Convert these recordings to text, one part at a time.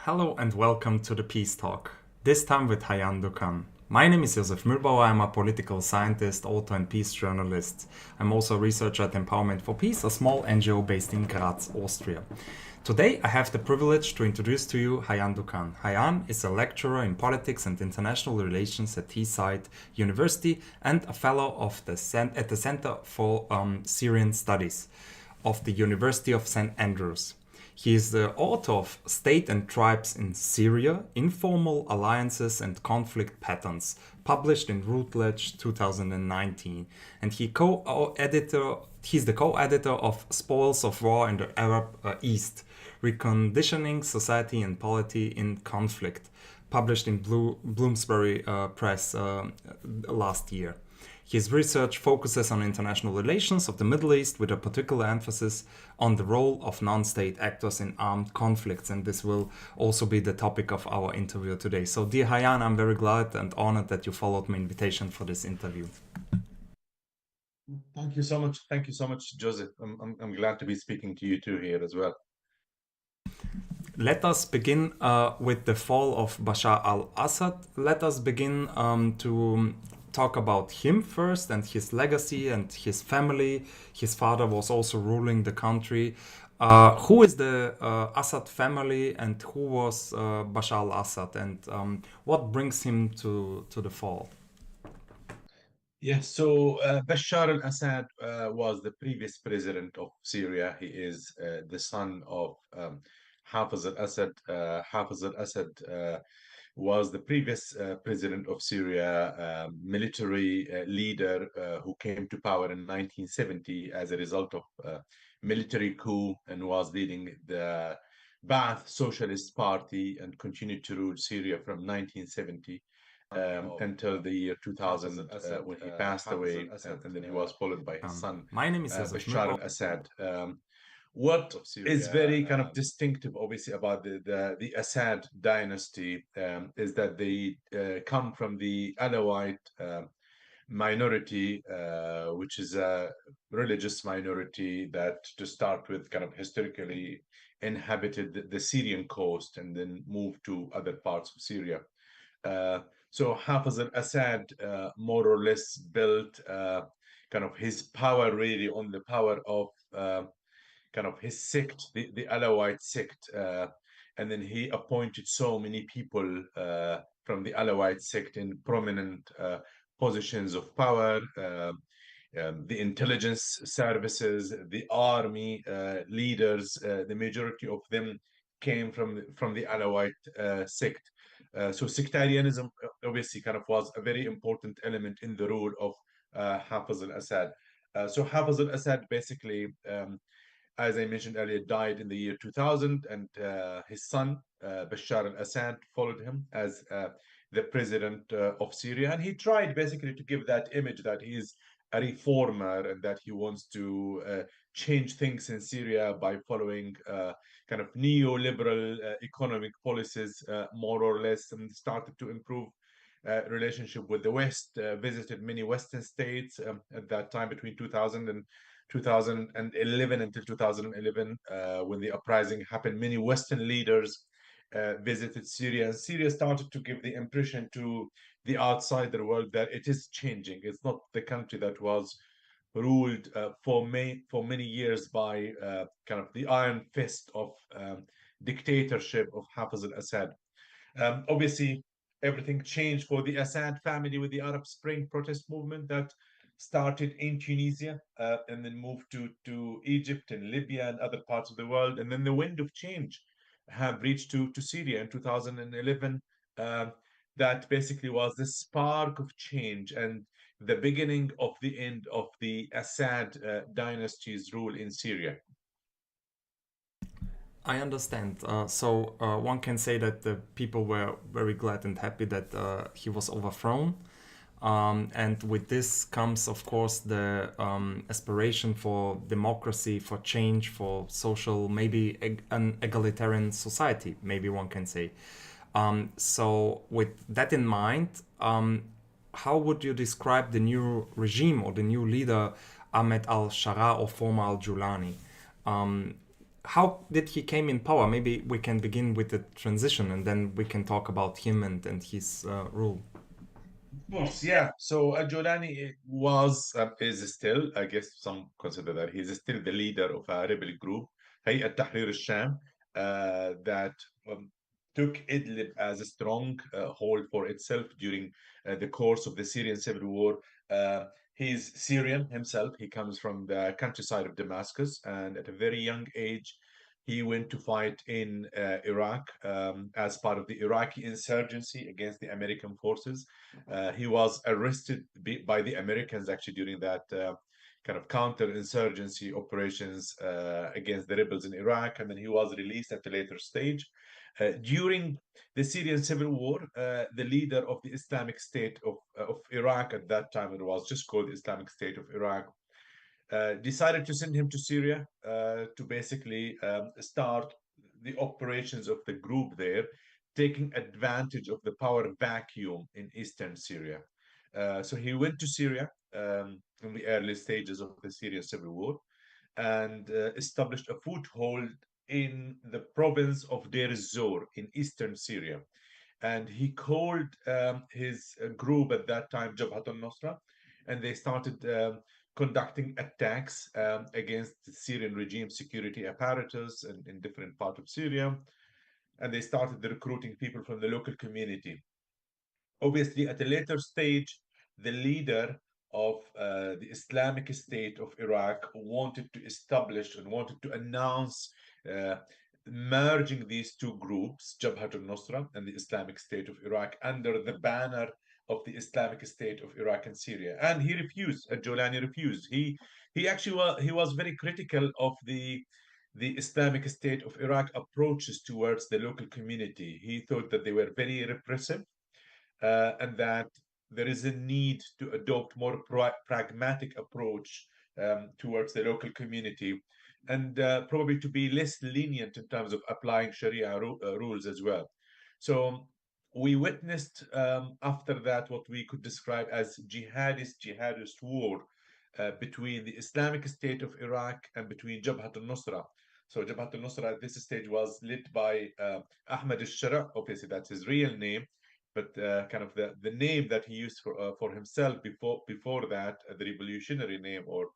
Hello and welcome to the Peace Talk, this time with Haian Dukhan. My name is Josef Mühlbauer. I'm a political scientist, author, and peace journalist. I'm also a researcher at Empowerment for Peace, a small NGO based in Graz, Austria. Today, I have the privilege to introduce to you Haian Dukhan. Haian is a lecturer in politics and international relations at Teesside University and a fellow at the Center for Syrian Studies of the University of St. Andrews. He is the author of State and Tribes in Syria, Informal Alliances and Conflict Patterns, published in Routledge 2019. And he's the co-editor of Spoils of War in the Arab East, Reconditioning Society and Polity in Conflict, published in Bloomsbury Press last year. His research focuses on international relations of the Middle East with a particular emphasis on the role of non-state actors in armed conflicts, and this will also be the topic of our interview today. So, dear Haian, I'm very glad and honored that you followed my invitation for this interview. Thank you so much. Thank you so much, Joseph. I'm glad to be speaking to you too here as well. Let us begin with the fall of Bashar al-Assad. Let us begin to talk about him first and his legacy and his family. His father was also ruling the country. Who is the Assad family and who was Bashar al-Assad, and what brings him to the fall? Yes, so Bashar al-Assad was the previous president of Syria. He is the son of Hafiz al-Assad. Hafiz al-Assad was the previous president of Syria, military leader who came to power in 1970 as a result of military coup and was leading the Ba'ath Socialist Party and continued to rule Syria from 1970 until the year 2000 when he passed away, and then he was followed by his son, My name is Josef Bashar Mühlbauer. al-Assad. What is very kind of distinctive, obviously, about the Assad dynasty is that they come from the Alawite minority, which is a religious minority that, to start with, kind of historically inhabited the Syrian coast and then moved to other parts of Syria. So Hafiz al-Assad more or less built kind of his power really on the power of kind of his sect, the Alawite sect. And then he appointed so many people from the Alawite sect in prominent positions of power. The intelligence services, the army leaders, the majority of them came from the Alawite sect. So sectarianism obviously kind of was a very important element in the rule of Hafiz al-Assad. So Hafiz al-Assad basically, as I mentioned earlier, died in the year 2000, and his son Bashar al-Assad followed him as the president of Syria, and he tried basically to give that image that he is a reformer and that he wants to change things in Syria by following kind of neoliberal economic policies, more or less, and started to improve relationship with the West, visited many Western states at that time between 2000 and 2011 until 2011, when the uprising happened. Many Western leaders visited Syria, and Syria started to give the impression to the outsider world that it is changing. It's not the country that was ruled for many years by kind of the iron fist of dictatorship of Hafiz al-Assad. Obviously, everything changed for the Assad family with the Arab Spring protest movement that started in Tunisia and then moved to Egypt and Libya and other parts of the world. And then the wind of change have reached to Syria in 2011. That basically was the spark of change and the beginning of the end of the Assad dynasty's rule in Syria. I understand. So one can say that the people were very glad and happy that he was overthrown. And with this comes, of course, the aspiration for democracy, for change, for social, maybe an egalitarian society, maybe one can say. So with that in mind, how would you describe the new regime or the new leader, Ahmed al-Shara or former al-Julani? how did he came in power? Maybe we can begin with the transition, and then we can talk about him and his rule. Of course, yeah. So Jolani was, is still, I guess some consider that he's still the leader of a rebel group, Hayat Tahrir al-Sham, that took Idlib as a strong hold for itself during the course of the Syrian civil war. He's Syrian himself. He comes from the countryside of Damascus, and at a very young age, he went to fight in Iraq as part of the Iraqi insurgency against the American forces. He was arrested by the Americans actually during that kind of counter-insurgency operations against the rebels in Iraq, and then he was released at a later stage. During the Syrian civil war, the leader of the Islamic State of Iraq at that time, it was just called the Islamic State of Iraq, decided to send him to Syria to basically start the operations of the group there, taking advantage of the power vacuum in eastern Syria. So he went to Syria in the early stages of the Syrian civil war and established a foothold in the province of Deir ez-Zor in eastern Syria. And he called his group at that time Jabhat al-Nusra, and they started conducting attacks against the Syrian regime security apparatus in different parts of Syria. And they started recruiting people from the local community. Obviously, at a later stage, the leader of the Islamic State of Iraq wanted to establish and wanted to announce merging these two groups, Jabhat al-Nusra and the Islamic State of Iraq, under the banner of the Islamic State of Iraq and Syria. And he refused. Jolani refused. He actually was very critical of the Islamic State of Iraq approaches towards the local community. He thought that they were very repressive and that there is a need to adopt more pragmatic approach towards the local community and probably to be less lenient in terms of applying Sharia rules as well. So we witnessed after that what we could describe as jihadist war between the Islamic State of Iraq and between Jabhat al-Nusra. So Jabhat al-Nusra at this stage was led by Ahmed al-Shara, obviously that's his real name, but kind of the name that he used for himself before that, the revolutionary name, or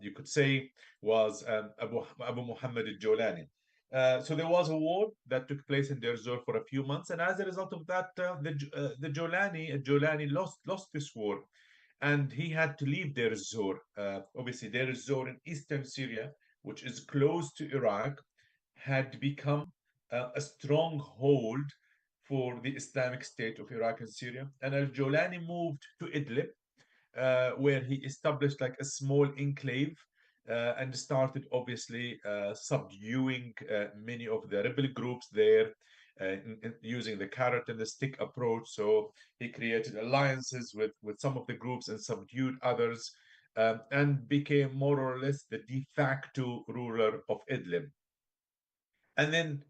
you could say, was Abu Muhammad al-Jolani. So there was a war that took place in Deir ez-Zor for a few months, and as a result of that, the Jolani lost this war, and he had to leave Deir ez-Zor. Obviously, Deir ez-Zor in eastern Syria, which is close to Iraq, had become a stronghold for the Islamic State of Iraq and Syria. And al-Jolani moved to Idlib, where he established like a small enclave and started obviously subduing many of the rebel groups there using the carrot and the stick approach. So he created alliances with some of the groups and subdued others and became more or less the de facto ruler of Idlib. And then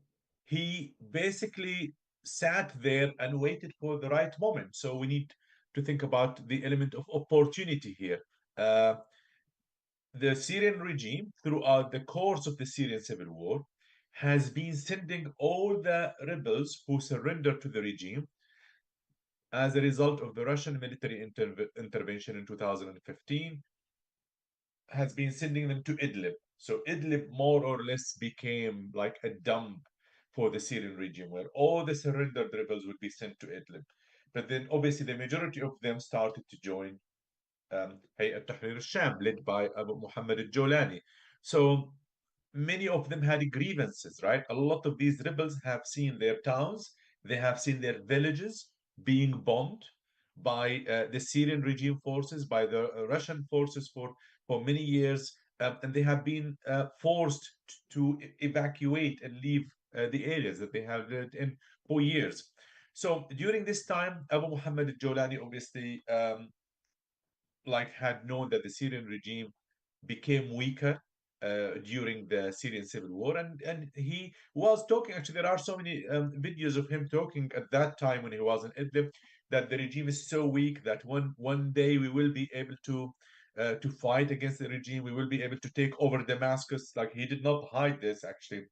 he basically sat there and waited for the right moment. So we need to think about the element of opportunity here. The Syrian regime, throughout the course of the Syrian civil war, has been sending all the rebels who surrendered to the regime as a result of the Russian military intervention in 2015, has been sending them to Idlib. So Idlib more or less became like a dump for the Syrian regime, where all the surrendered rebels would be sent to Idlib. But then obviously the majority of them started to join Hayat Tahrir al-Sham, led by Abu Muhammad al-Jolani. So many of them had grievances, right? A lot of these rebels have seen their towns, they have seen their villages being bombed by the Syrian regime forces, by the Russian forces for many years, and they have been forced to evacuate and leave the areas that they have lived in for years. So during this time, Abu Muhammad al-Jolani obviously like had known that the Syrian regime became weaker during the Syrian civil war, and he was talking. Actually, there are so many videos of him talking at that time when he was in Idlib that the regime is so weak that one day we will be able to to fight against the regime. We will be able to take over Damascus. Like, he did not hide this, actually.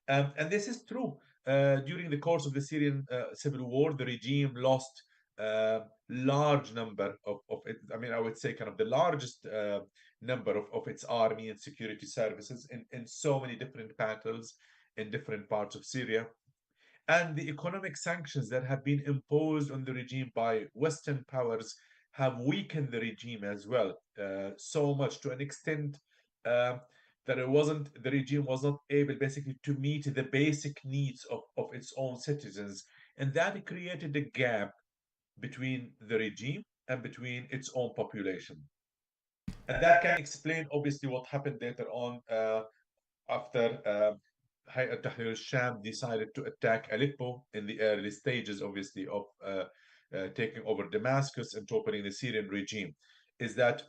And this is true. During the course of the Syrian civil war, the regime lost large number of it. I mean, I would say kind of the largest number of its army and security services in so many different battles in different parts of Syria. And the economic sanctions that have been imposed on the regime by Western powers have weakened the regime as well, so much to an extent that the regime was not able basically to meet the basic needs of its own citizens. And that created a gap between the regime and between its own population. And that can explain, obviously, what happened later on after Hayat Tahrir al-Sham decided to attack Aleppo in the early stages, obviously, of taking over Damascus and toppling the Syrian regime, is that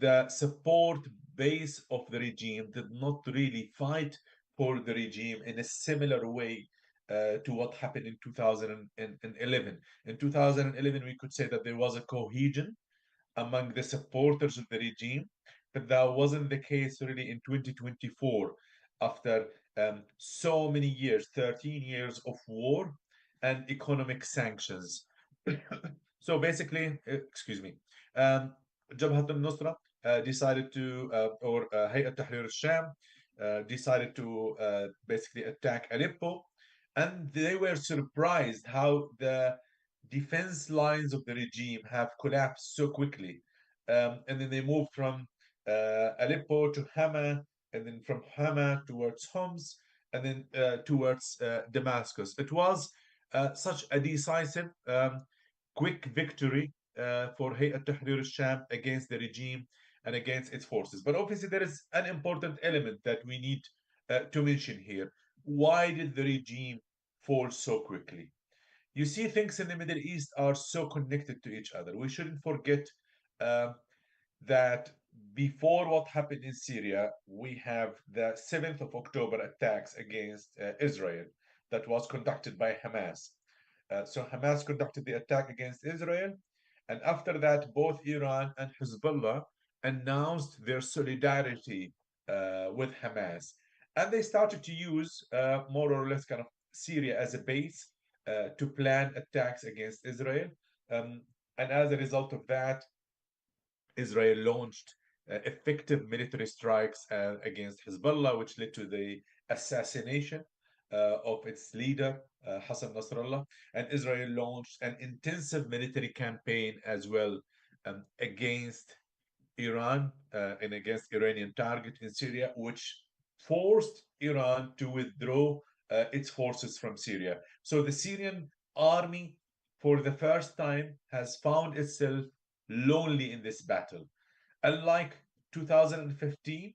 the support base of the regime did not really fight for the regime in a similar way to what happened in 2011. In 2011, we could say that there was a cohesion among the supporters of the regime, but that wasn't the case really in 2024 after so many years, 13 years of war and economic sanctions. So basically, excuse me, Jabhat al-Nusra decided to, or Hayat Tahrir al-Sham decided to basically attack Aleppo, and they were surprised how the defense lines of the regime have collapsed so quickly. And then they moved from Aleppo to Hama, and then from Hama towards Homs, and then towards Damascus. It was such a decisive, quick victory for Hayat Tahrir al-Sham against the regime and against its forces. But obviously, there is an important element that we need to mention here. Why did the regime fall so quickly? You see, things in the Middle East are so connected to each other. We shouldn't forget that before what happened in Syria, we have the 7th of October attacks against Israel that was conducted by Hamas. So Hamas conducted the attack against Israel. And after that, both Iran and Hezbollah announced their solidarity with Hamas. And they started to use more or less kind of Syria as a base to plan attacks against Israel. And as a result of that, Israel launched effective military strikes against Hezbollah, which led to the assassination of its leader, Hassan Nasrallah. And Israel launched an intensive military campaign as well against Iran and against Iranian targets in Syria, which forced Iran to withdraw its forces from Syria. So the Syrian army, for the first time, has found itself lonely in this battle. Unlike 2015,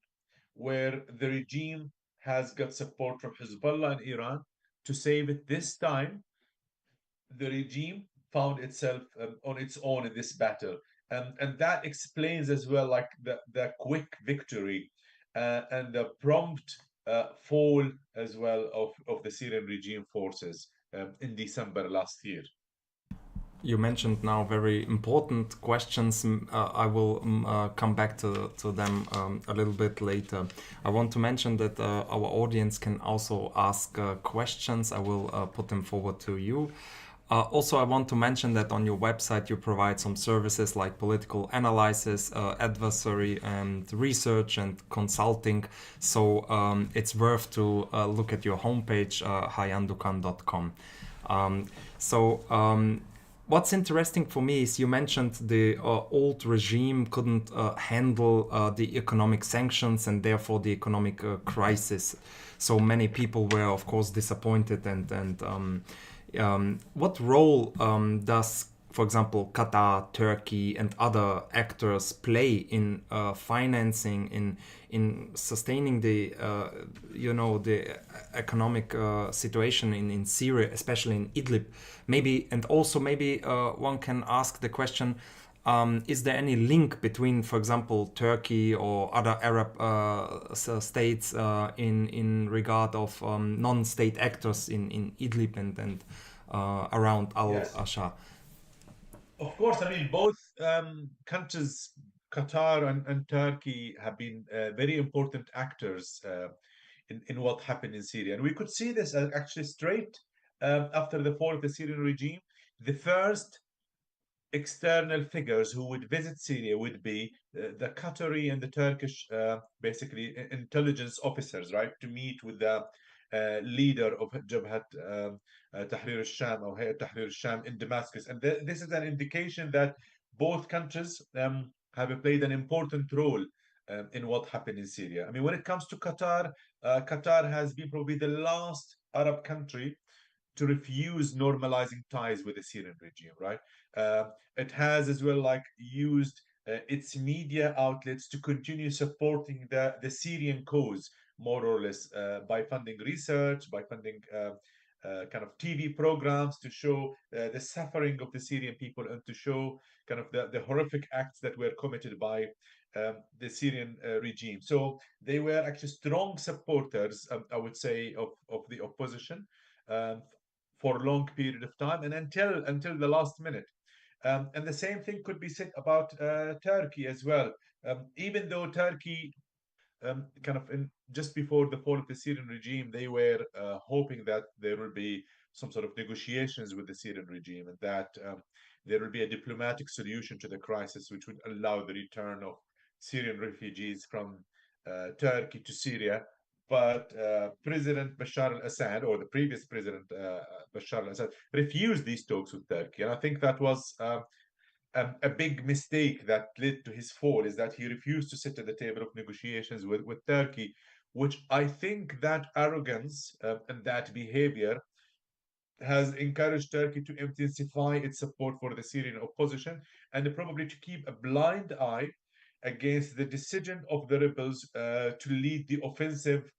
where the regime has got support from Hezbollah and Iran to save it, this time the regime found itself on its own in this battle. And that explains as well, like the quick victory and the prompt fall as well of the Syrian regime forces in December last year. You mentioned now very important questions. I will come back to them a little bit later. I want to mention that our audience can also ask questions. I will put them forward to you. Also, I want to mention that on your website you provide some services like political analysis, adversary and research and consulting. So it's worth to look at your homepage, haiyandukhan.com. What's interesting for me is you mentioned the old regime couldn't handle the economic sanctions and therefore the economic crisis. So many people were, of course, disappointed. And what role does, for example, Qatar, Turkey, and other actors play in financing, in sustaining the the economic situation in Syria, especially in Idlib? Maybe one can ask the question: is there any link between, for example, Turkey or other Arab states in regard of non-state actors in Idlib and around Al-Asha? Of course, I mean, both countries Qatar and Turkey have been very important actors in what happened in Syria. And we could see this actually straight after the fall of the Syrian regime. The first external figures who would visit Syria would be the Qatari and the Turkish, basically intelligence officers, right, to meet with the leader of Jabhat Tahrir al-Sham or Hayat Tahrir al-Sham in Damascus. And this is an indication that both countries have played an important role in what happened in Syria. I mean, when it comes to Qatar, Qatar has been probably the last Arab country to refuse normalizing ties with the Syrian regime, right? It has as well like used its media outlets to continue supporting the Syrian cause, more or less, by funding research, by funding kind of TV programs to show the suffering of the Syrian people and to show kind of the horrific acts that were committed by the Syrian regime. So they were actually strong supporters, I would say, of the opposition. Um, for a long period of time and until the last minute. And the same thing could be said about Turkey as well. Even though Turkey, kind of just before the fall of the Syrian regime, they were hoping that there will be some sort of negotiations with the Syrian regime and that there will be a diplomatic solution to the crisis, which would allow the return of Syrian refugees from Turkey to Syria. But President Bashar al-Assad, or the previous President Bashar al-Assad, refused these talks with Turkey. And I think that was a big mistake that led to his fall, is that he refused to sit at the table of negotiations with Turkey, which I think that arrogance and that behavior has encouraged Turkey to intensify its support for the Syrian opposition and probably to keep a blind eye against the decision of the rebels to lead the offensive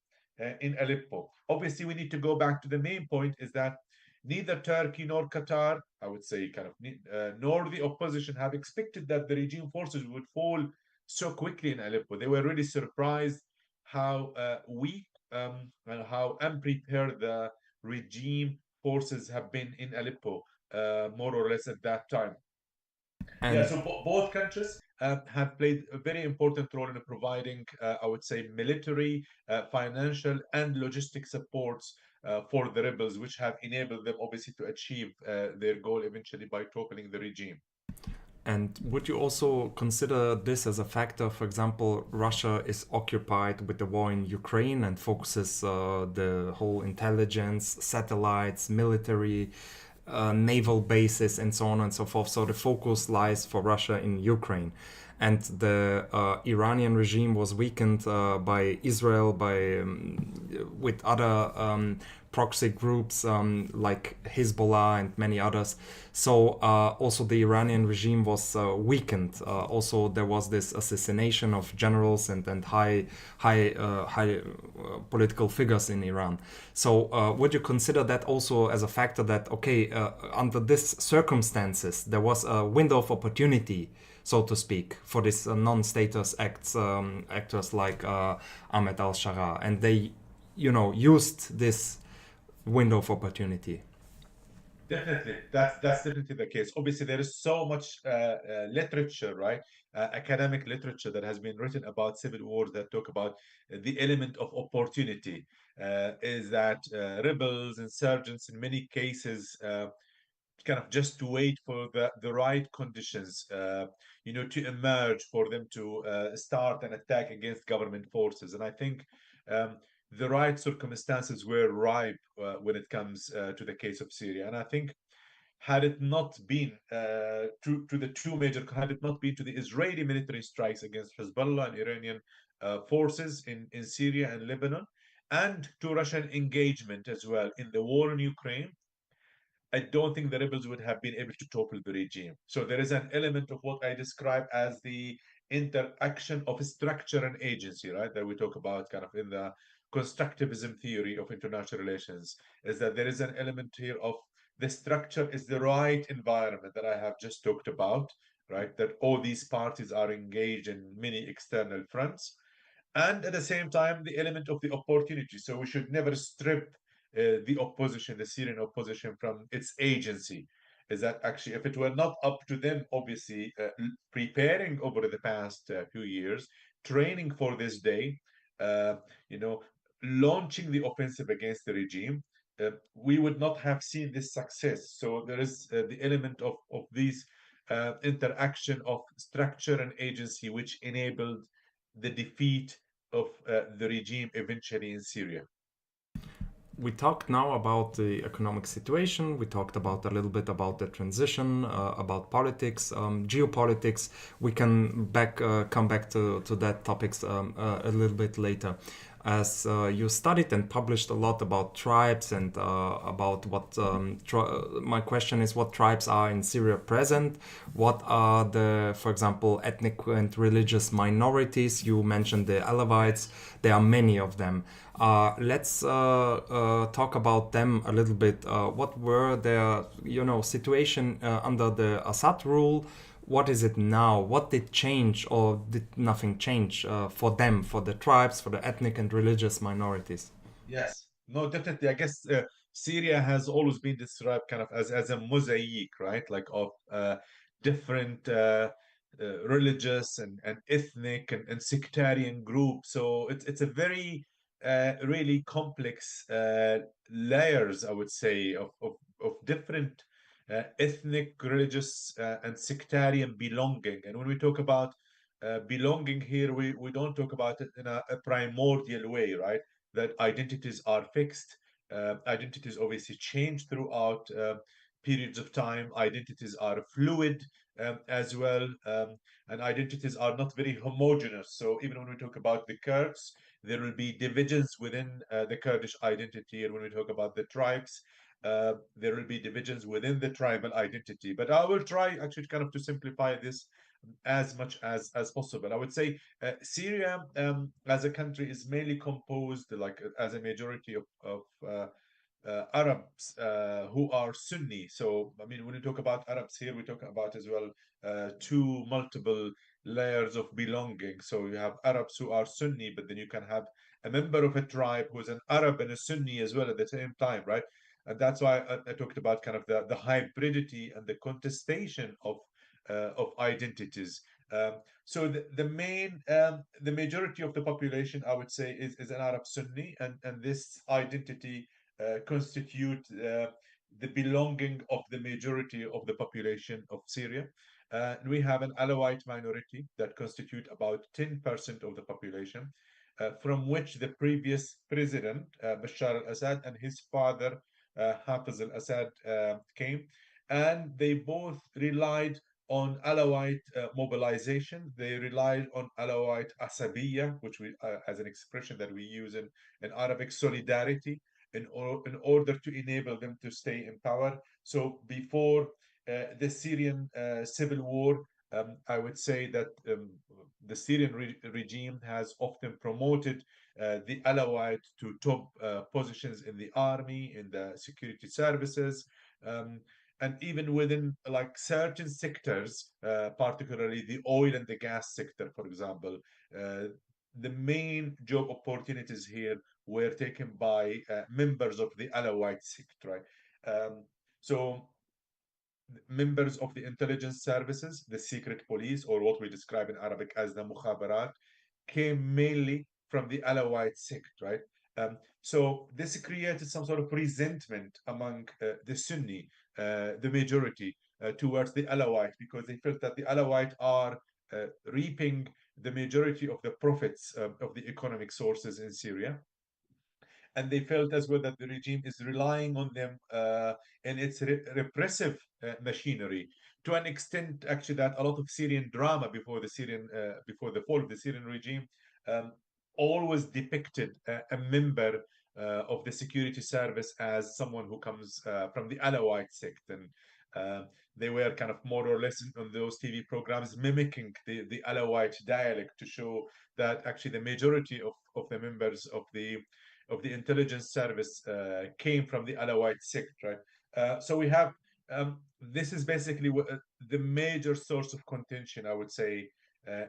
in Aleppo. Obviously, we need to go back to the main point, is that neither Turkey nor Qatar, I would say, kind of, nor the opposition have expected that the regime forces would fall so quickly in Aleppo. They were really surprised how weak and how unprepared the regime forces have been in Aleppo, more or less at that time. Yeah, And so both countries have played a very important role in providing, I would say, military, financial, and logistic supports for the rebels, which have enabled them, obviously, to achieve their goal eventually by toppling the regime. And would you also consider this as a factor? For example, Russia is occupied with the war in Ukraine and focuses the whole intelligence, satellites, military, naval bases, and so on and so forth. So the focus lies for Russia in Ukraine. And the Iranian regime was weakened by Israel, with other proxy groups like Hezbollah and many others. So also the Iranian regime was weakened. Also there was this assassination of generals and high political figures in Iran. So would you consider that also as a factor that, okay, under these circumstances there was a window of opportunity, so to speak, for these non-status actors like Ahmed al-Shara, and they, used this window of opportunity? Definitely, that's definitely the case. Obviously, there is so much literature, right? Academic literature that has been written about civil wars that talk about the element of opportunity. Is that rebels, insurgents, in many cases, kind of just wait for the right conditions, to emerge for them to start an attack against government forces. And I think the right circumstances were ripe when it comes to the case of Syria. And I think had it not been to the two major, had it not been to the Israeli military strikes against Hezbollah and Iranian forces in Syria and Lebanon, and to Russian engagement as well in the war in Ukraine, I don't think the rebels would have been able to topple the regime. So there is an element of what I describe as the interaction of structure and agency, right? That we talk about kind of in the constructivism theory of international relations, is that there is an element here of the structure is the right environment that I have just talked about, right? That all these parties are engaged in many external fronts. And at the same time, the element of the opportunity. So we should never strip the opposition, the Syrian opposition, from its agency. is that actually, if it were not up to them, obviously, preparing over the past few years, training for this day, uh, you know, launching the offensive against the regime, we would not have seen this success. So there is the element of these interaction of structure and agency, which enabled the defeat of the regime eventually in Syria. We talked now about the economic situation. We talked about a little bit about the transition, about politics, geopolitics. We can come back to that topics a little bit later. As you studied and published a lot about tribes and about what my question is, what tribes are in Syria present? What are the, for example, ethnic and religious minorities? You mentioned the Alawites. There are many of them. Let's talk about them a little bit. What were their, situation under the Assad rule? What is it now? What did change, or did nothing change for them, for the tribes, for the ethnic and religious minorities? Yes, no, definitely. I guess Syria has always been described kind of as a mosaic, right? Like of different religious and ethnic and sectarian groups. So it's a very really complex layers, I would say, of different ethnic, religious, and sectarian belonging. And when we talk about belonging here, we don't talk about it in a primordial way, right? That identities are fixed. Identities obviously change throughout periods of time. Identities are fluid as well, and identities are not very homogeneous. So even when we talk about the Kurds, there will be divisions within the Kurdish identity, and when we talk about the tribes, there will be divisions within the tribal identity. But I will try actually kind of to simplify this as much as possible. I would say Syria as a country is mainly composed, like as a majority of Arabs who are Sunni. So, I mean, when we talk about Arabs here, we talk about as well two multiple layers of belonging. So you have Arabs who are Sunni, but then you can have a member of a tribe who's an Arab and a Sunni as well at the same time, right? And that's why I talked about kind of the hybridity and the contestation of identities. So the majority of the population, I would say, is an Arab Sunni, and this identity constitute the belonging of the majority of the population of Syria. We have an Alawite minority that constitute about 10% of the population, from which the previous president, Bashar al-Assad, and his father, Hafiz al-Assad, came. And they both relied on Alawite mobilization. They relied on Alawite asabiya, which we, as an expression that we use in Arabic, solidarity, in order to enable them to stay in power. So before the Syrian civil war, I would say that the Syrian regime has often promoted the Alawite to top positions in the army, in the security services, and even within like certain sectors, particularly the oil and the gas sector, for example, the main job opportunities here were taken by members of the Alawite sect, right? So members of the intelligence services, the secret police, or what we describe in Arabic as the mukhabarat, came mainly from the Alawite sect, right? So this created some sort of resentment among the Sunni, the majority, towards the Alawite, because they felt that the Alawite are reaping the majority of the profits of the economic sources in Syria, and they felt as well that the regime is relying on them in its repressive machinery, to an extent actually that a lot of Syrian drama before the fall of the Syrian regime um, always depicted a member of the security service as someone who comes from the Alawite sect, and uh, they were kind of more or less on those TV programs mimicking the Alawite dialect to show that actually the majority of the members of the intelligence service came from the Alawite sect, right? So we have this is basically the major source of contention, I would say,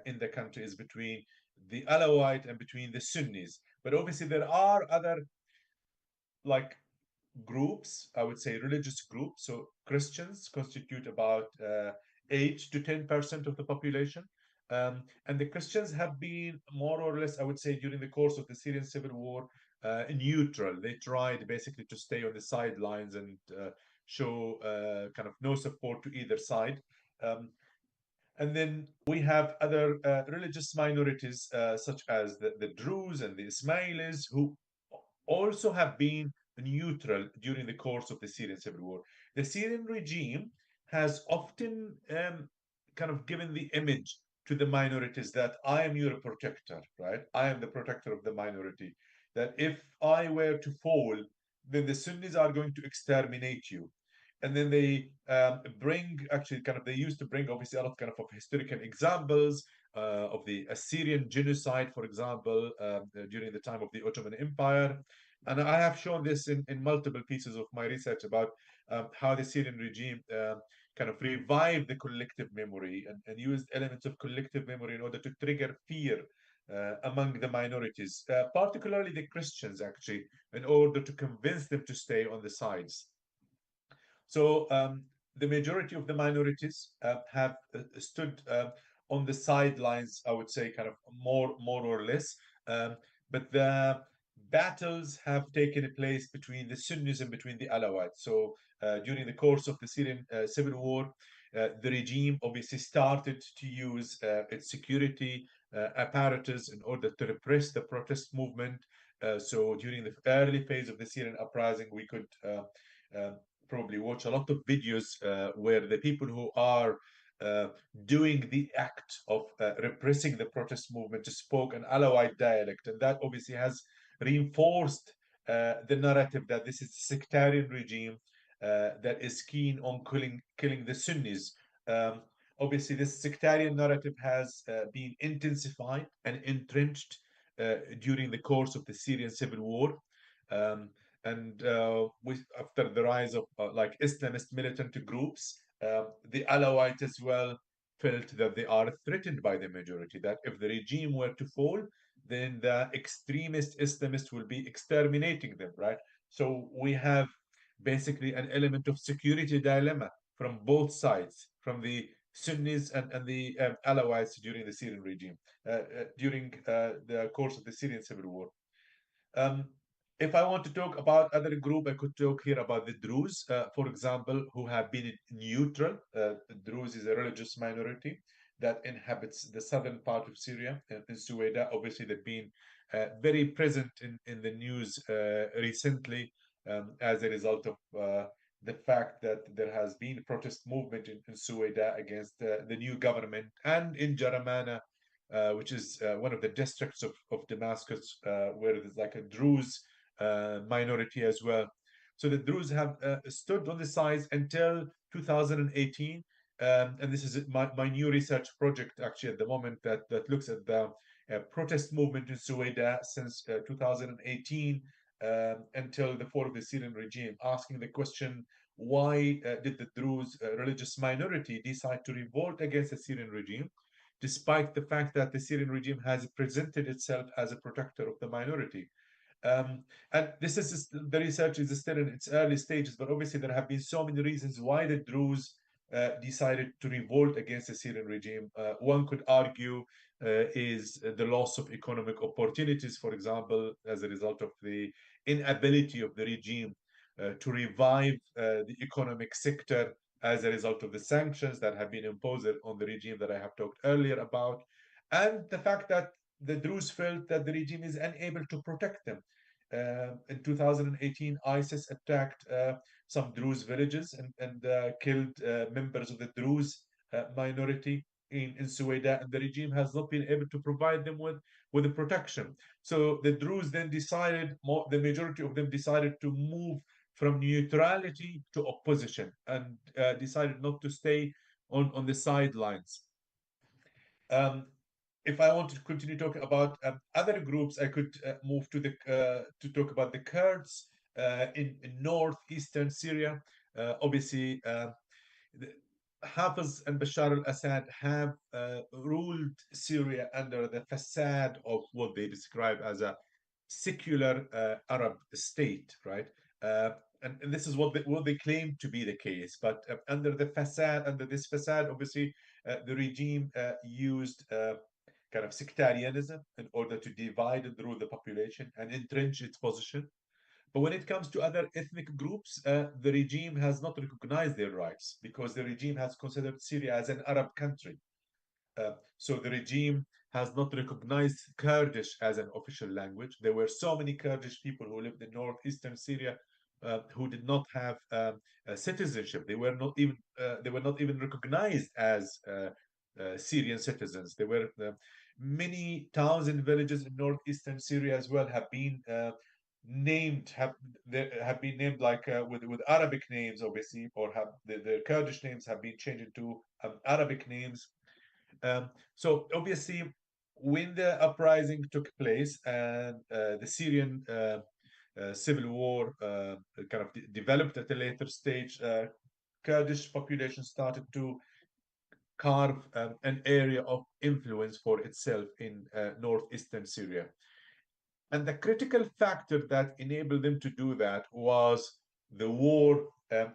in the country is between the Alawite and between the Sunnis. But obviously, there are other like groups, I would say religious groups. So Christians constitute about 8 to 10% of the population. And the Christians have been more or less, I would say, during the course of the Syrian civil war, neutral. They tried basically to stay on the sidelines and show kind of no support to either side. And then we have other religious minorities, such as the Druze and the Ismailis, who also have been neutral during the course of the Syrian civil war. The Syrian regime has often kind of given the image to the minorities that I am your protector, right? I am the protector of the minority. That if I were to fall, then the Sunnis are going to exterminate you. And then they bring, actually kind of, they used to bring obviously a lot kind of historical examples of the Assyrian genocide, for example, during the time of the Ottoman Empire. And I have shown this in multiple pieces of my research about how the Syrian regime kind of revived the collective memory and used elements of collective memory in order to trigger fear among the minorities, particularly the Christians, actually, in order to convince them to stay on the sides. So the majority of the minorities have stood on the sidelines, I would say, kind of more or less. But the battles have taken place between the Sunnis and between the Alawites. So during the course of the Syrian civil war, the regime obviously started to use its security apparatus in order to repress the protest movement. So during the early phase of the Syrian uprising, we could probably watch a lot of videos where the people who are doing the act of repressing the protest movement spoke an Alawite dialect, and that obviously has reinforced the narrative that this is a sectarian regime that is keen on killing the Sunnis. Obviously, this sectarian narrative has been intensified and entrenched during the course of the Syrian civil war. And after the rise of like Islamist militant groups, the Alawites as well felt that they are threatened by the majority, that if the regime were to fall, then the extremist Islamists will be exterminating them, right? So we have basically an element of security dilemma from both sides, from the Sunnis and the Alawites during the Syrian regime, during the course of the Syrian civil war. Um, if I want to talk about other group, I could talk here about the Druze, for example, who have been neutral. Druze is a religious minority that inhabits the southern part of Syria, in Suwaida. Obviously, they've been very present in the news recently as a result of the fact that there has been a protest movement in Suwaida against the new government, and in Jaramana, which is one of the districts of Damascus, where there's like a Druze minority as well. So the Druze have stood on the sides until 2018. And this is my new research project actually at the moment that looks at the protest movement in Suwaida since 2018 until the fall of the Syrian regime, asking the question, why did the Druze religious minority decide to revolt against the Syrian regime, despite the fact that the Syrian regime has presented itself as a protector of the minority? And this is the research is still in its early stages, but obviously there have been so many reasons why the Druze decided to revolt against the Syrian regime. One could argue is the loss of economic opportunities, for example, as a result of the inability of the regime to revive the economic sector as a result of the sanctions that have been imposed on the regime that I have talked earlier about, and the fact that the Druze felt that the regime is unable to protect them. In 2018, ISIS attacked some Druze villages and killed members of the Druze minority in Suwaida, and the regime has not been able to provide them with the protection. So the Druze then decided, the majority of them decided to move from neutrality to opposition and decided not to stay on the sidelines. If I want to continue talking about other groups, I could move to talk about the Kurds in northeastern Syria. Obviously, Hafiz and Bashar al-Assad have ruled Syria under the facade of what they describe as a secular Arab state, right? and this is what they claim to be the case. But under this facade, obviously, the regime used kind of sectarianism in order to divide and rule the population and entrench its position. But when it comes to other ethnic groups, the regime has not recognized their rights because the regime has considered Syria as an Arab country. So the regime has not recognized Kurdish as an official language. There were so many Kurdish people who lived in northeastern Syria who did not have citizenship. They were not even recognized as Syrian citizens. There were many towns and villages in northeastern Syria as well have been been named like with Arabic names, obviously, or have the Kurdish names have been changed into Arabic names. So obviously, when the uprising took place and the Syrian civil war kind of developed at a later stage, Kurdish population started to carve an area of influence for itself in northeastern Syria. And the critical factor that enabled them to do that was the war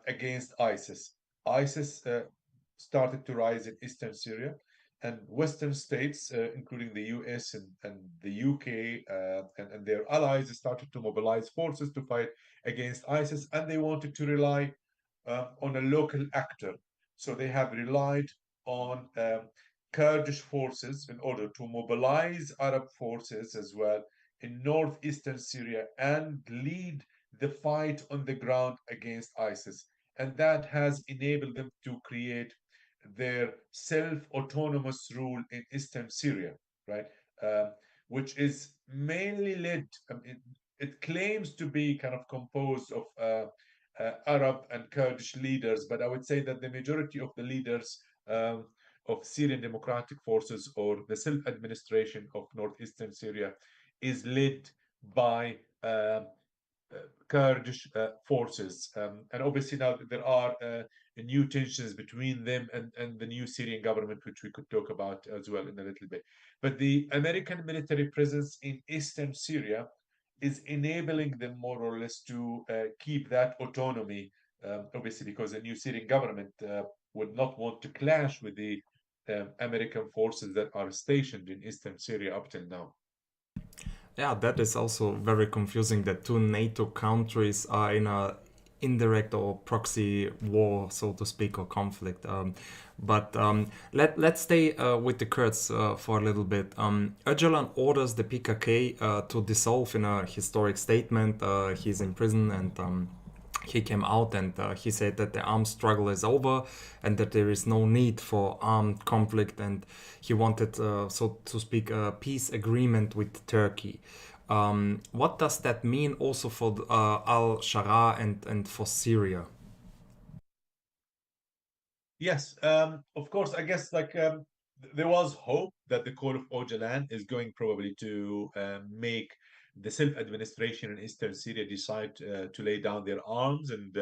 against ISIS. ISIS started to rise in eastern Syria, and Western states, including the US and the UK and their allies, started to mobilize forces to fight against ISIS, and they wanted to rely on a local actor. So they have relied on Kurdish forces in order to mobilize Arab forces as well in northeastern Syria and lead the fight on the ground against ISIS. And that has enabled them to create their self-autonomous rule in eastern Syria, right? Which is mainly led, it claims to be kind of composed of Arab and Kurdish leaders, but I would say that the majority of the leaders of Syrian Democratic Forces or the self-administration of northeastern Syria is led by Kurdish forces. And obviously now there are new tensions between them and the new Syrian government, which we could talk about as well in a little bit. But the American military presence in eastern Syria is enabling them more or less to keep that autonomy, obviously because the new Syrian government would not want to clash with the American forces that are stationed in eastern Syria up till now. Yeah, that is also very confusing that two NATO countries are in a indirect or proxy war, so to speak, or conflict. Let's stay with the Kurds for a little bit. Öcalan orders the PKK to dissolve in a historic statement. He's in prison and he came out and he said that the armed struggle is over and that there is no need for armed conflict, and he wanted, so to speak, a peace agreement with Turkey. What does that mean also for al-Shara and for Syria? Yes, of course, I guess there was hope that the call of Öcalan is going probably to make the self-administration in eastern Syria decide to lay down their arms and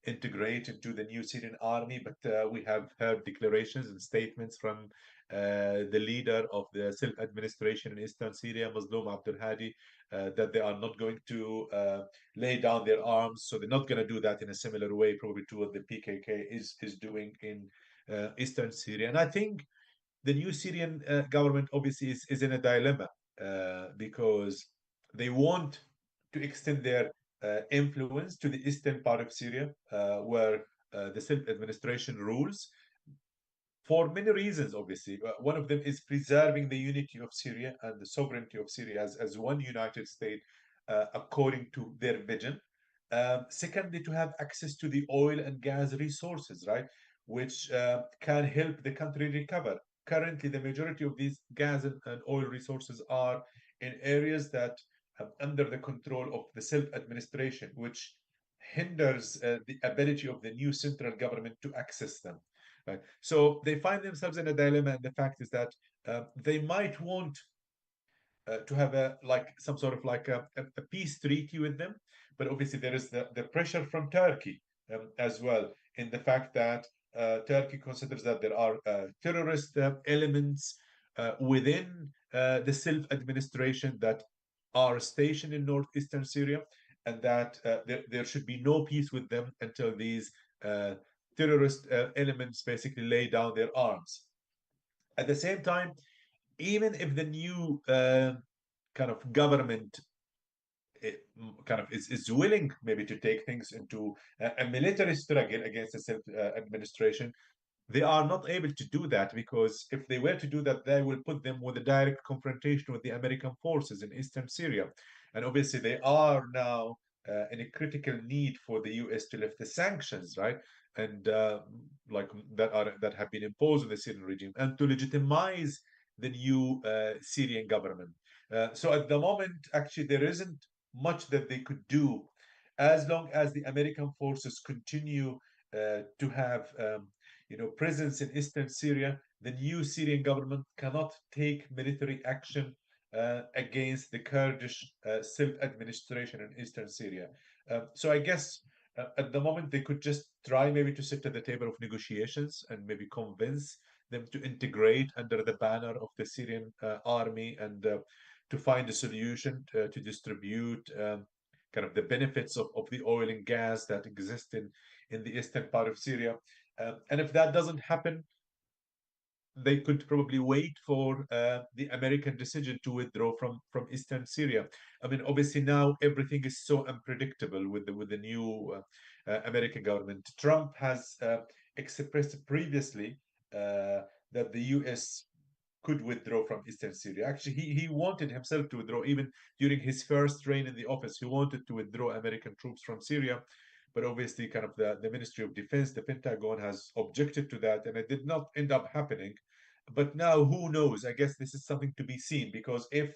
integrate into the new Syrian army. But we have heard declarations and statements from the leader of the self-administration in eastern Syria, Mazloum Abdul Hadi, that they are not going to lay down their arms. So they're not going to do that in a similar way, probably to what the PKK is doing in eastern Syria. And I think the new Syrian government obviously is in a dilemma because they want to extend their influence to the eastern part of Syria, where the self-administration rules for many reasons, obviously. One of them is preserving the unity of Syria and the sovereignty of Syria as one united state, according to their vision. Secondly, to have access to the oil and gas resources, right, which can help the country recover. Currently, the majority of these gas and oil resources are in areas that are under the control of the self-administration, which hinders the ability of the new central government to access them. Right. So they find themselves in a dilemma, and the fact is that they might want to have some sort of a peace treaty with them, but obviously there is the pressure from Turkey as well, in the fact that Turkey considers that there are terrorist elements within the self-administration that are stationed in northeastern Syria, and that there should be no peace with them until these terrorist elements basically lay down their arms. At the same time, even if the new kind of government kind of is willing maybe to take things into a military struggle against the self-administration, they are not able to do that, because if they were to do that, they will put them with a direct confrontation with the American forces in eastern Syria. And obviously, they are now in a critical need for the US to lift the sanctions, right? And like that have been imposed on the Syrian regime, and to legitimize the new Syrian government. So at the moment, actually, there isn't much that they could do, as long as the American forces continue to have presence in eastern Syria. The new Syrian government cannot take military action against the Kurdish self-administration in eastern Syria. So I guess at the moment they could just try maybe to sit at the table of negotiations and maybe convince them to integrate under the banner of the Syrian army, and to find a solution to distribute kind of the benefits of the oil and gas that exist in the eastern part of Syria. And if that doesn't happen, they could probably wait for the American decision to withdraw from eastern Syria. I mean, obviously now everything is so unpredictable with the new American government. Trump has expressed previously that the U.S. could withdraw from eastern Syria. Actually, he wanted himself to withdraw even during his first reign in the office. He wanted to withdraw American troops from Syria, but obviously kind of the Ministry of Defense, the Pentagon, has objected to that, and it did not end up happening. But now, who knows? I guess this is something to be seen, because if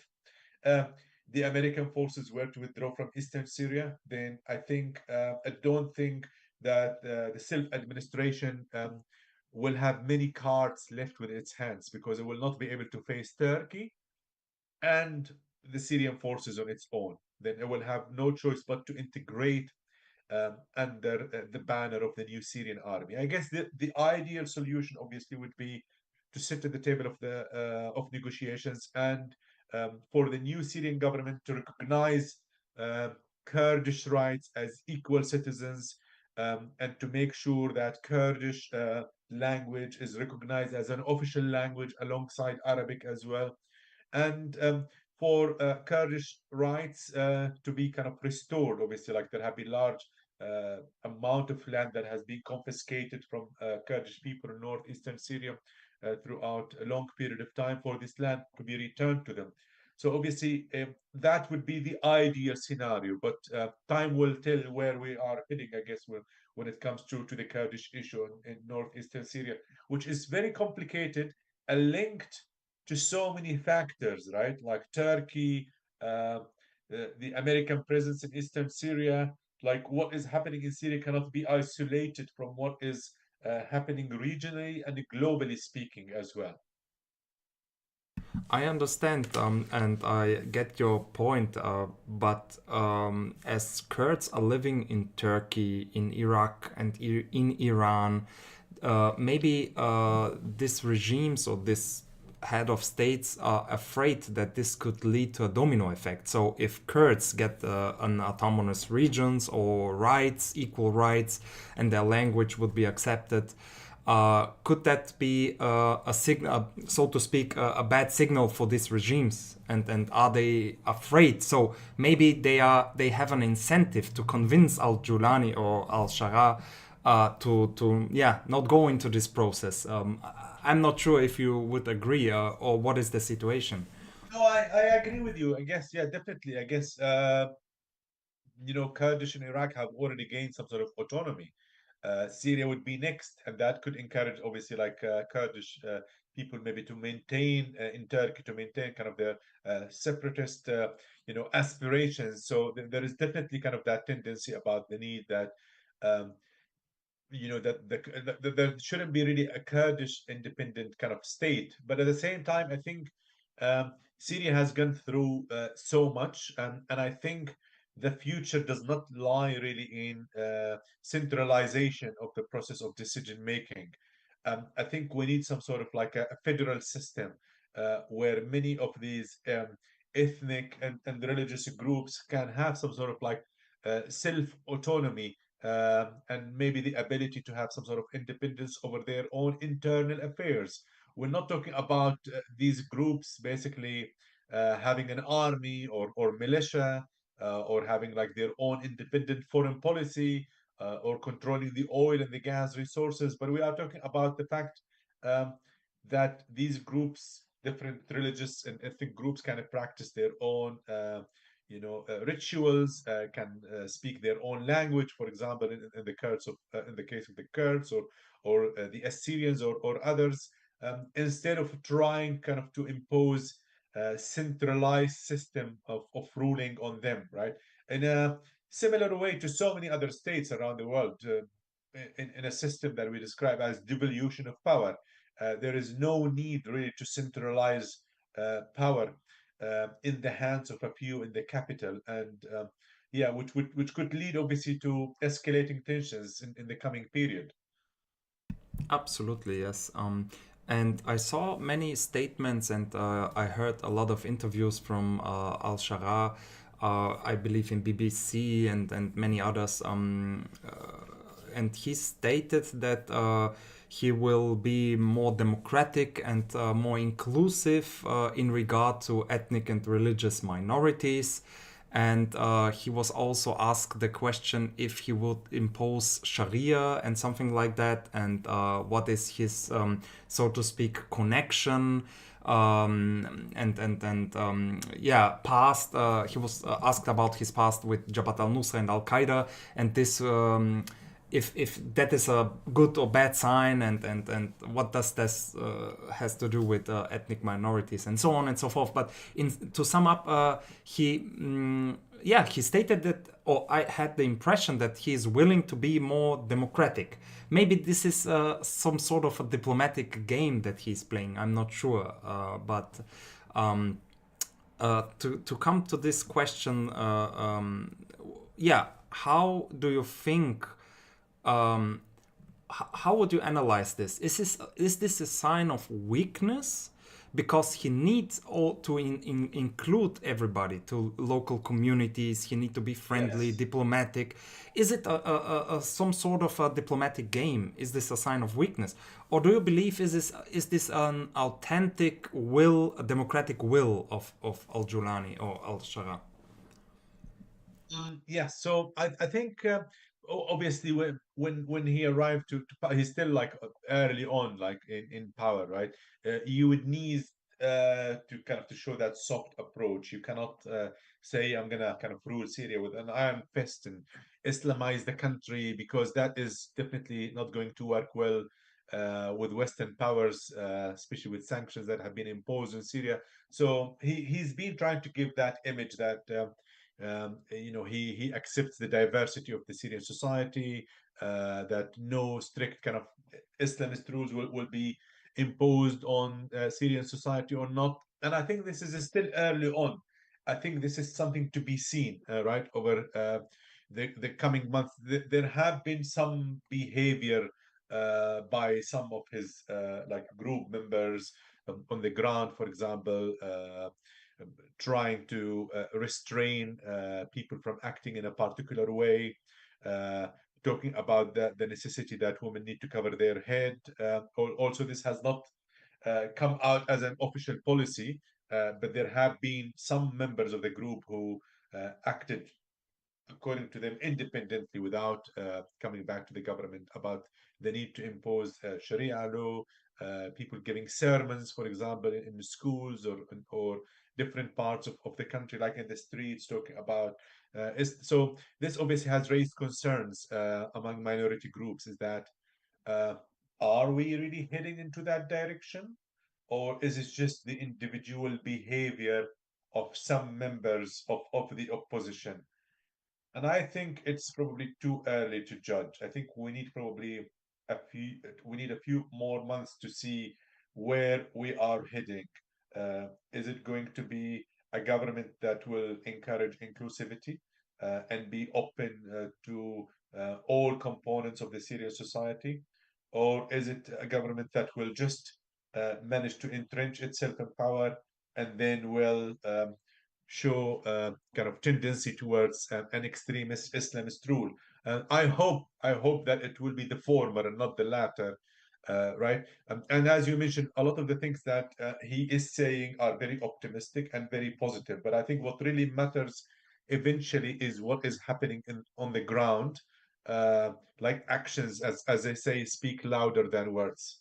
uh, the American forces were to withdraw from eastern Syria, then I don't think that the self-administration will have many cards left with its hands, because it will not be able to face Turkey and the Syrian forces on its own. Then it will have no choice but to integrate under the banner of the new Syrian army. I guess the ideal solution obviously would be to sit at the table of negotiations, and for the new Syrian government to recognize uh, Kurdish rights as equal citizens, and to make sure that Kurdish language is recognized as an official language alongside Arabic as well, and for Kurdish rights to be kind of restored. Obviously, like there have been large amount of land that has been confiscated from Kurdish people in northeastern Syria throughout a long period of time, for this land to be returned to them. So obviously, that would be the ideal scenario, but time will tell where we are heading, I guess, when it comes to the Kurdish issue in northeastern Syria, which is very complicated and linked to so many factors, right? Like Turkey, the American presence in eastern Syria. Like what is happening in Syria cannot be isolated from what is happening regionally and globally speaking as well. I understand, and I get your point, but as Kurds are living in Turkey, in Iraq, and in Iran, maybe these regimes or this head of states are afraid that this could lead to a domino effect. So if Kurds get an autonomous regions or rights, equal rights, and their language would be accepted, could that be a signal, so to speak, a bad signal for these regimes? And are they afraid? So maybe they have an incentive to convince Al Julani or Al Shara to not go into this process. I'm not sure if you would agree, or what is the situation. No, I agree with you. I guess, yeah, definitely. I guess, Kurdish in Iraq have already gained some sort of autonomy. Syria would be next, and that could encourage, obviously, like Kurdish people maybe to maintain in Turkey, to maintain kind of their separatist, aspirations. So there is definitely kind of that tendency about the need that um, that there shouldn't be really a Kurdish independent kind of state. But at the same time, I think Syria has gone through so much, and I think the future does not lie really in centralization of the process of decision making. I think we need some sort of like a federal system where many of these ethnic and religious groups can have some sort of like self-autonomy, and maybe the ability to have some sort of independence over their own internal affairs. We're not talking about these groups basically having an army or militia, or having like their own independent foreign policy, or controlling the oil and the gas resources. But we are talking about the fact um, that these groups, different religious and ethnic groups, kind of practice their own rituals, can speak their own language. For example, in the Kurds, in the case of the Kurds, or the Assyrians, or others, instead of trying kind of to impose a centralized system of ruling on them, right? In a similar way to so many other states around the world, in a system that we describe as devolution of power. There is no need really to centralize power in the hands of a few in the capital, and yeah, which could lead obviously to escalating tensions in the coming period. Absolutely, yes. And I saw many statements, and I heard a lot of interviews from Al Shara, I believe in BBC and many others. And he stated that he will be more democratic and more inclusive in regard to ethnic and religious minorities. And he was also asked the question if he would impose Sharia and something like that, and what is his, so to speak, connection and past. He was asked about his past with Jabhat al-Nusra and Al-Qaeda, and this if that is a good or bad sign, and what does this has to do with ethnic minorities and so on and so forth. But to sum up, he stated that, or I had the impression that he is willing to be more democratic. Maybe this is some sort of a diplomatic game that he's playing. I'm not sure, but to come to this question, how do you think? How would you analyze this? Is this a sign of weakness? Because he needs all to include everybody, to local communities. He needs to be friendly, Yes. diplomatic. Is it some sort of a diplomatic game? Is this a sign of weakness, or do you believe is this an authentic will, a democratic will of Al Julani or Al Shara? Yeah, so I think obviously when he arrived he's still like early on, like in power, right? You would need to kind of to show that soft approach. You cannot say I'm gonna kind of rule Syria with an iron fist and Islamize the country, because that is definitely not going to work well with Western powers, especially with sanctions that have been imposed in Syria. So he's been trying to give that image that. He accepts the diversity of the Syrian society, that no strict kind of Islamist rules will be imposed on Syrian society or not. And I think this is still early on. I think this is something to be seen, right, over the coming months. There have been some behavior by some of his like group members on the ground, for example, trying to restrain people from acting in a particular way, uh, talking about the necessity that women need to cover their head. Also, this has not come out as an official policy, but there have been some members of the group who acted according to them independently, without coming back to the government about the need to impose Sharia law, people giving sermons, for example, in schools or different parts of the country, like in the streets, talking about. So this obviously has raised concerns among minority groups. Is that uh, are we really heading into that direction? Or is it just the individual behavior of some members of the opposition? And I think it's probably too early to judge. I think we need a few more months to see where we are heading. Is it going to be a government that will encourage inclusivity and be open to all components of the Syrian society? Or is it a government that will just manage to entrench itself in power and then will show kind of tendency towards an extremist Islamist rule. And I hope that it will be the former and not the latter, right? And as you mentioned, a lot of the things that he is saying are very optimistic and very positive. But I think what really matters eventually is what is happening on the ground. Like actions, as they say, speak louder than words.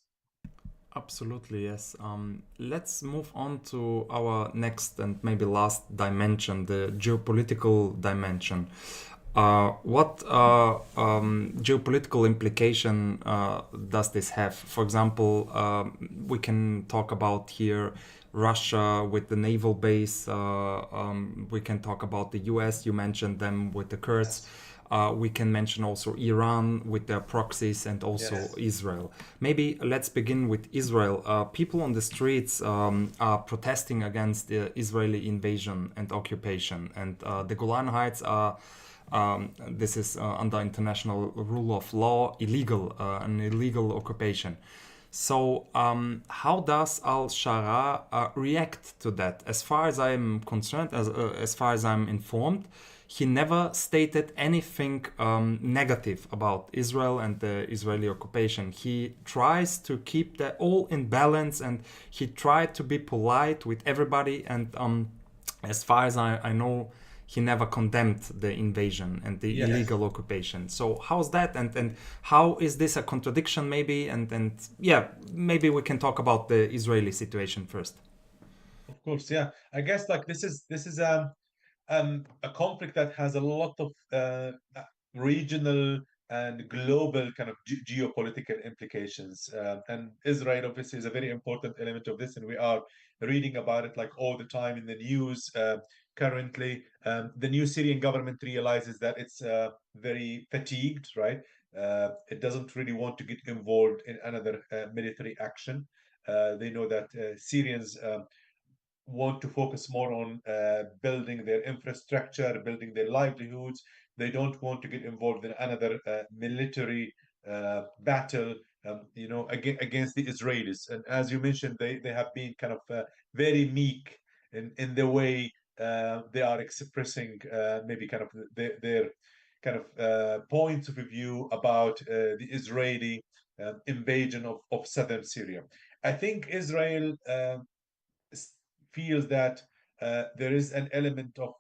Absolutely, yes. Let's move on to our next and maybe last dimension, the geopolitical dimension. What geopolitical implication does this have? For example, we can talk about here Russia with the naval base. We can talk about the US. You mentioned them with the Kurds. We can mention also Iran with their proxies and also Israel. Maybe let's begin with Israel. People on the streets are protesting against the Israeli invasion and occupation. And the Golan Heights are, this is under international rule of law, illegal, an illegal occupation. So, how does Al Shara react to that? As far as I'm concerned, as far as I'm informed, he never stated anything negative about Israel and the Israeli occupation. He tries to keep that all in balance, and he tried to be polite with everybody. And as far as I know, he never condemned the invasion and the illegal occupation. So how's that, and how is this a contradiction maybe? And yeah, maybe we can talk about the Israeli situation first. Of course, yeah. I guess like this is a conflict that has a lot of regional and global kind of geopolitical implications. And Israel obviously is a very important element of this, and we are reading about it like all the time in the news. Currently, the new Syrian government realizes that it's very fatigued, right? It doesn't really want to get involved in another military action. They know that Syrians want to focus more on building their infrastructure, building their livelihoods. They don't want to get involved in another military battle, against the Israelis. And as you mentioned, they have been kind of very meek in the way they are expressing maybe kind of their kind of points of view about the Israeli invasion of southern Syria. I think Israel feels that there is an element of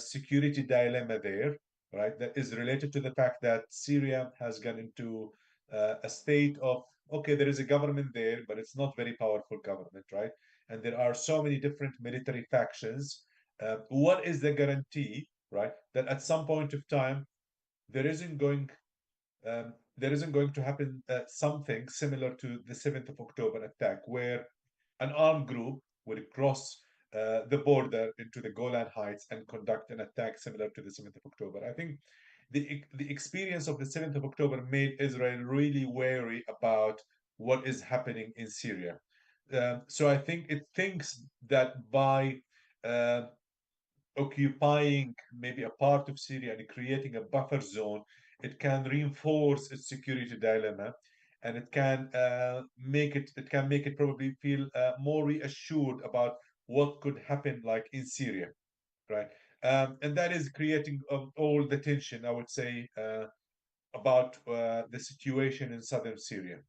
security dilemma there, right? That is related to the fact that Syria has gone into a state of, okay, there is a government there, but it's not very powerful government, right? And there are so many different military factions. What is the guarantee, right, that at some point of time there isn't going to happen something similar to the 7th of October attack, where an armed group will cross the border into the Golan Heights and conduct an attack similar to the 7th of October. I think the experience of the 7th of October made Israel really wary about what is happening in Syria. So I think it thinks that by uh, occupying maybe a part of Syria and creating a buffer zone, it can reinforce its security dilemma, and it can make it probably feel more reassured about what could happen like in Syria, right? And that is creating all the tension, I would say, about the situation in southern Syria.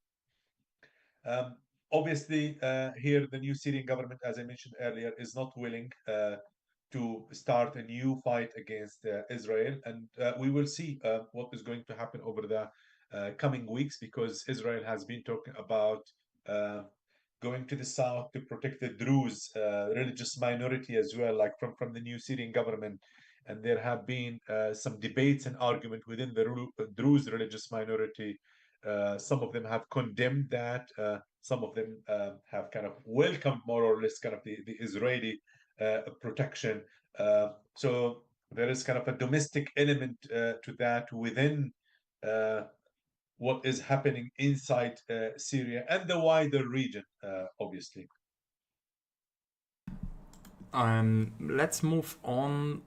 Um, Obviously, here the new Syrian government, as I mentioned earlier, is not willing to start a new fight against Israel, and we will see what is going to happen over the coming weeks, because Israel has been talking about uh, going to the south to protect the Druze religious minority as well, like from the new Syrian government. And there have been some debates and argument within the Druze religious minority. Some of them have condemned that. Some of them have kind of welcomed more or less kind of the Israeli protection. So there is kind of a domestic element to that within uh, what is happening inside Syria and the wider region, obviously. Let's move on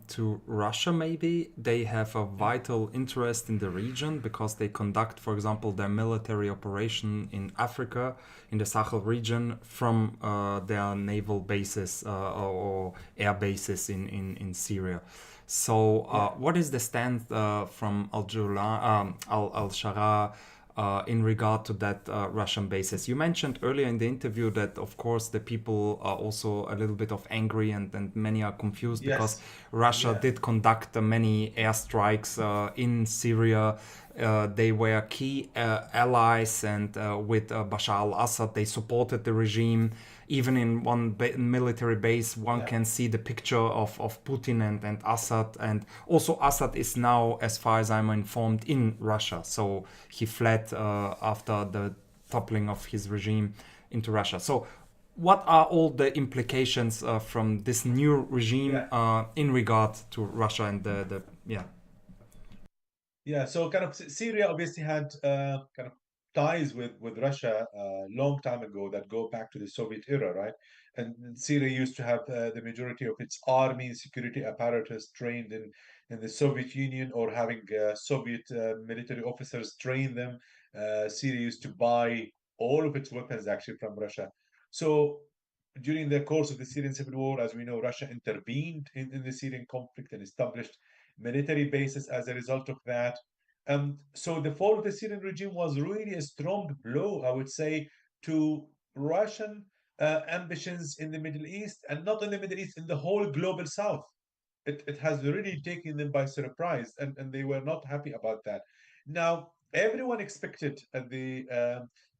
to Russia, maybe. They have a vital interest in the region because they conduct, for example, their military operation in Africa, in the Sahel region, from their naval bases or air bases in Syria. So, what is the stand from Al-Shara in regard to that Russian basis? You mentioned earlier in the interview that, of course, the people are also a little bit of angry and many are confused because Russia did conduct many airstrikes in Syria. They were key allies, and with Bashar al-Assad, they supported the regime. Even in one military base, one can see the picture of Putin and Assad. And also Assad is now, as far as I'm informed, in Russia. So he fled after the toppling of his regime into Russia. So what are all the implications from this new regime in regard to Russia and the Yeah, so kind of Syria obviously had kind of ties with Russia a long time ago that go back to the Soviet era, right? And Syria used to have the majority of its army and security apparatus trained in the Soviet Union, or having Soviet military officers train them. Syria used to buy all of its weapons actually from Russia. So during the course of the Syrian civil war, as we know, Russia intervened in the Syrian conflict and established military bases as a result of that. So the fall of the Syrian regime was really a strong blow, I would say, to Russian ambitions in the Middle East, and not in the Middle East, in the whole global South. It has really taken them by surprise, and they were not happy about that. Now, everyone expected at the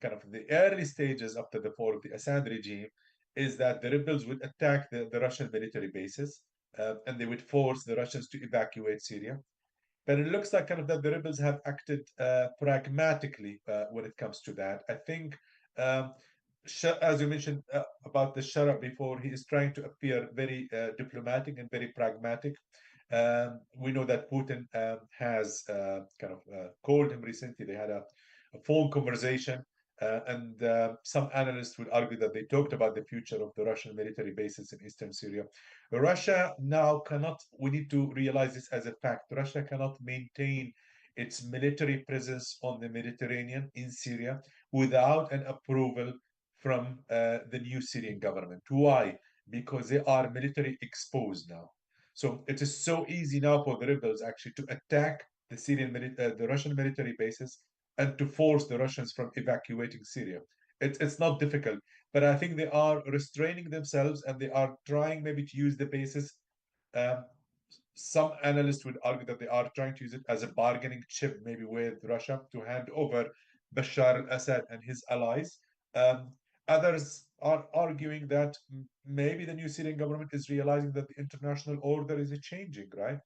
kind of the early stages after the fall of the Assad regime is that the rebels would attack the Russian military bases, and they would force the Russians to evacuate Syria. But it looks like kind of that the rebels have acted pragmatically when it comes to that. I think, as you mentioned about the Shara before, he is trying to appear very diplomatic and very pragmatic. We know that Putin has kind of called him recently. They had a phone conversation, and some analysts would argue that they talked about the future of the Russian military bases in eastern Syria. Russia now cannot, we need to realize this as a fact, Russia cannot maintain its military presence on the Mediterranean in Syria without an approval from the new Syrian government. Why? Because they are military exposed now. So it is so easy now for the rebels actually to attack the Russian military bases and to force the Russians from evacuating Syria. It's not difficult, but I think they are restraining themselves and they are trying maybe to use the basis. Um, some analysts would argue that they are trying to use it as a bargaining chip, maybe with Russia, to hand over Bashar al-Assad and his allies. Um, Others are arguing that maybe the new Syrian government is realizing that the international order is changing, right?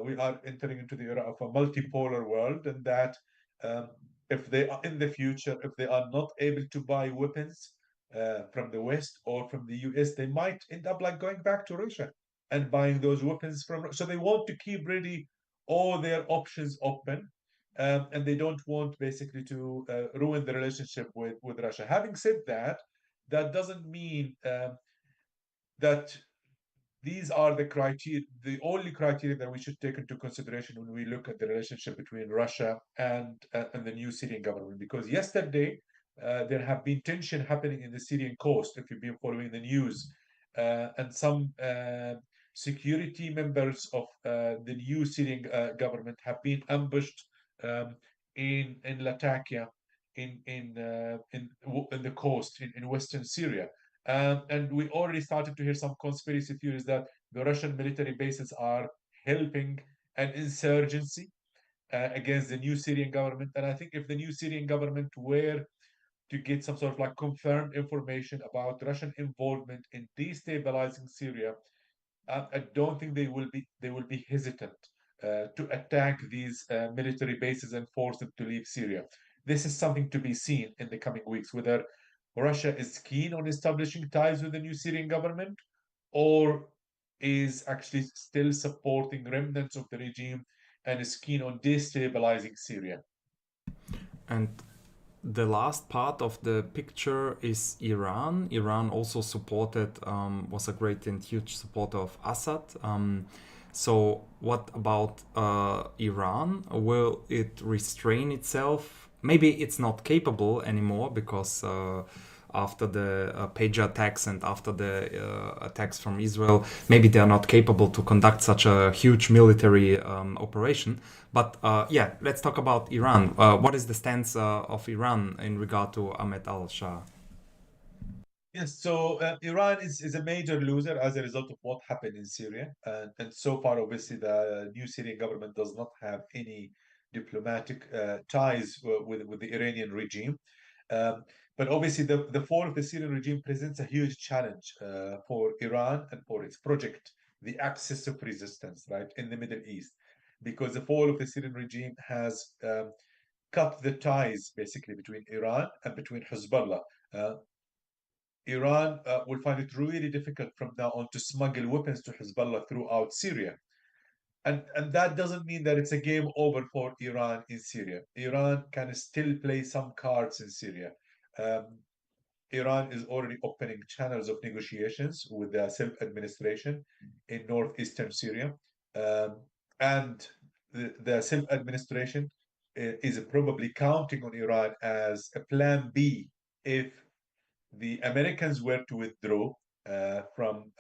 We are entering into the era of a multipolar world, and that um, if they are in the future, if they are not able to buy weapons from the West or from the US, they might end up like going back to Russia and buying those weapons from. So they want to keep really all their options open, and they don't want basically to ruin the relationship with Russia. Having said that, that doesn't mean that these are the criteria, the only criteria that we should take into consideration when we look at the relationship between Russia and the new Syrian government. Because yesterday there have been tension happening in the Syrian coast. If you've been following the news, and some security members of the new Syrian government have been ambushed in Latakia, in the coast in western Syria. And we already started to hear some conspiracy theories that the Russian military bases are helping an insurgency against the new Syrian government. And I think if the new Syrian government were to get some sort of like confirmed information about Russian involvement in destabilizing Syria, I don't think they will be hesitant to attack these military bases and force them to leave Syria. This is something to be seen in the coming weeks, whether Russia is keen on establishing ties with the new Syrian government, or is actually still supporting remnants of the regime and is keen on destabilizing Syria. and the last part of the picture is Iran. Iran also supported, was a great and huge supporter of Assad. So what about Iran? Will it restrain itself? Maybe it's not capable anymore because after the pager attacks and after the attacks from Israel, maybe they are not capable to conduct such a huge military operation. But yeah, let's talk about Iran. What is the stance of Iran in regard to Ahmed al-Shah? Yes, so Iran is a major loser as a result of what happened in Syria. And so far, obviously, the new Syrian government does not have any diplomatic ties with the Iranian regime. Um, but obviously, the fall of the Syrian regime presents a huge challenge for Iran and for its project, the axis of resistance, right, in the Middle East. Because the fall of the Syrian regime has cut the ties basically between Iran and between Hezbollah. Uh, Iran will find it really difficult from now on to smuggle weapons to Hezbollah throughout Syria. And that doesn't mean that it's a game over for Iran in Syria. Iran can still play some cards in Syria. Um, Iran is already opening channels of negotiations with the self-administration in northeastern Syria. Um, and the self-administration is probably counting on Iran as a plan B if the Americans were to withdraw from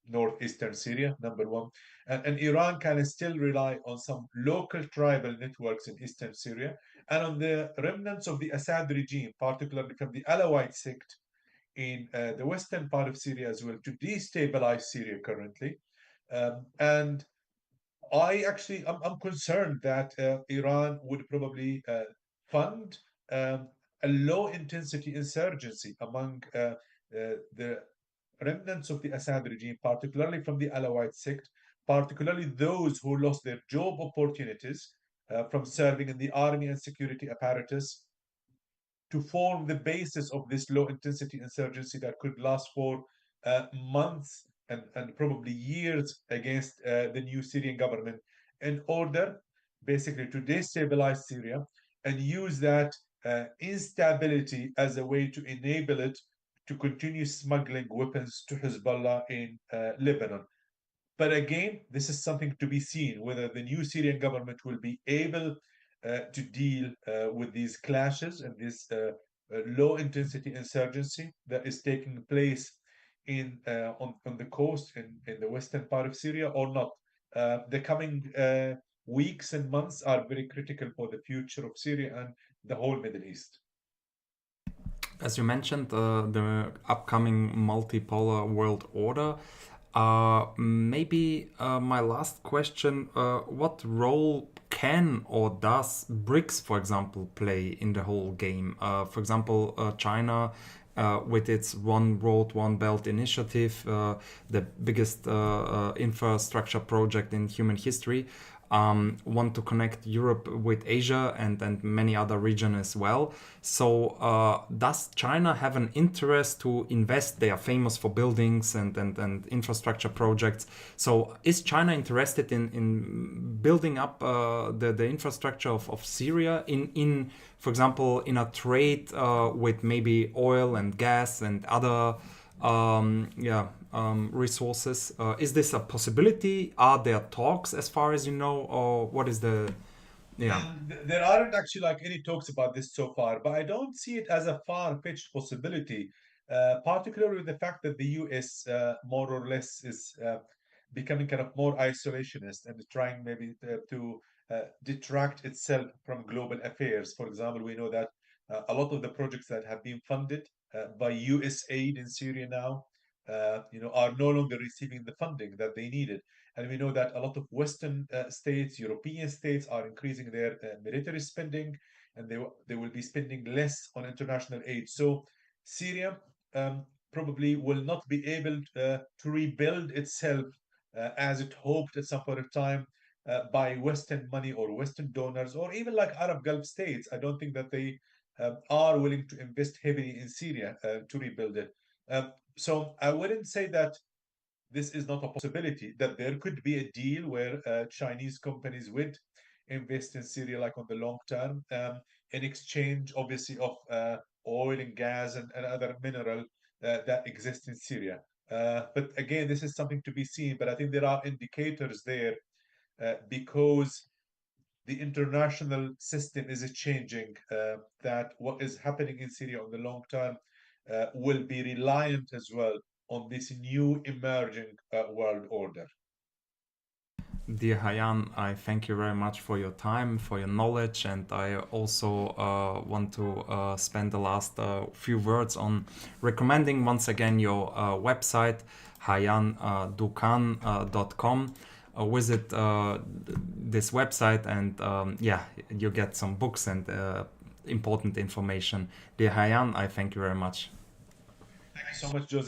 northeastern Syria, number one, and Iran can still rely on some local tribal networks in eastern Syria and on the remnants of the Assad regime, particularly from the Alawite sect in the western part of Syria as well, to destabilize Syria currently. And I'm concerned that Iran would probably fund a low intensity insurgency among the remnants of the Assad regime, particularly from the Alawite sect, particularly those who lost their job opportunities from serving in the army and security apparatus, to form the basis of this low intensity insurgency that could last for months and probably years against the new Syrian government in order basically to destabilize Syria and use that instability as a way to enable it to continue smuggling weapons to Hezbollah in Lebanon. But again, this is something to be seen whether the new Syrian government will be able to deal with these clashes and this low intensity insurgency that is taking place on the coast in the western part of Syria or not. The coming weeks and months are very critical for the future of Syria and the whole Middle East. As you mentioned, the upcoming multipolar world order. Maybe my last question, what role can or does BRICS, for example, play in the whole game? For example, China with its One Road, One Belt initiative, the biggest infrastructure project in human history, want to connect Europe with Asia and many other regions as well. So does China have an interest to invest? They are famous for buildings and infrastructure projects. So is China interested in building up the infrastructure of Syria in, for example, in a trade with maybe oil and gas and other resources? Is this a possibility? Are there talks as far as you know, or what is the yeah? There aren't actually like any talks about this so far, but I don't see it as a far-fetched possibility, particularly with the fact that the US more or less is becoming kind of more isolationist and trying maybe to detract itself from global affairs. For example, we know that a lot of the projects that have been funded by US aid in Syria now, are no longer receiving the funding that they needed. And we know that a lot of Western states, European states, are increasing their military spending, and they will be spending less on international aid. So Syria probably will not be able to rebuild itself as it hoped at some point of time by Western money or Western donors, or even like Arab Gulf states. I don't think that they are willing to invest heavily in Syria to rebuild it. So I wouldn't say that this is not a possibility, that there could be a deal where Chinese companies would invest in Syria like on the long term, in exchange, obviously, of oil and gas and other mineral that exist in Syria. But again, this is something to be seen. But I think there are indicators there because the international system is changing, that what is happening in Syria on the long term will be reliant as well on this new emerging world order. Dear Haian, I thank you very much for your time, for your knowledge, and I also want to spend the last few words on recommending once again your website, haiandukhan.com. Visit this website and you get some books and important information. Dear Haian, I thank you very much. Thank you so much, Joseph.